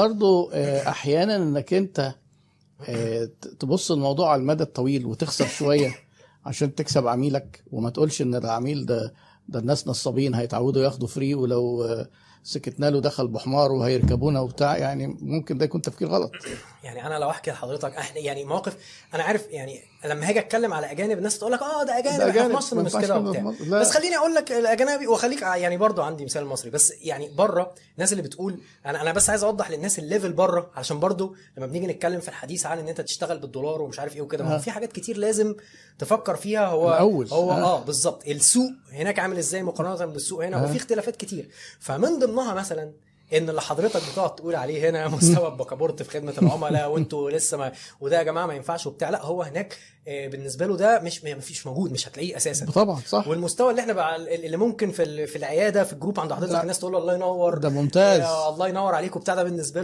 برضو احيانا انك انت تبص الموضوع على المدى الطويل وتخسر شوية عشان تكسب عميلك، وما تقولش ان العميل ده الناس نصابين هيتعودوا ياخدوا فري، ولو سكتنا له دخل بحمار وهيركبونا وبتاع. يعني ممكن ده يكون تفكير غلط. يعني انا لو احكي لحضرتك يعني مواقف، انا عارف يعني لما هاجي اتكلم على اجانب الناس تقول لك ده اجانب، احنا في مصر مش كده وبتاع. بس خليني اقول لك الاجنبي، وخليك يعني برضو عندي مثال مصري، بس يعني بره الناس اللي بتقول انا بس عايز اوضح للناس الليفل بره، علشان برضو لما بنيجي نتكلم في الحديث عن ان انت تشتغل بالدولار ومش عارف ايه وكده، ما هو في حاجات كتير لازم تفكر فيها. هو بالظبط السوق هناك عامل ازاي مقارنه بالسوق هنا، وفي اختلافات كتير. فمن ضمنها مثلا ان اللي حضرتك بتقعد تقول عليه هنا مستوى البكابورت في خدمه العملاء وانتوا لسه ما، وده يا جماعه ما ينفعش وبتاع، لا هو هناك بالنسبه له ده مش موجود، مش هتلاقيه اساسا. طبعا صح. والمستوى اللي احنا بقى اللي ممكن في العياده في الجروب عند حضرتك الناس تقول له الله ينور، ده ممتاز، الله ينور عليك وبتاع، ده بالنسبه له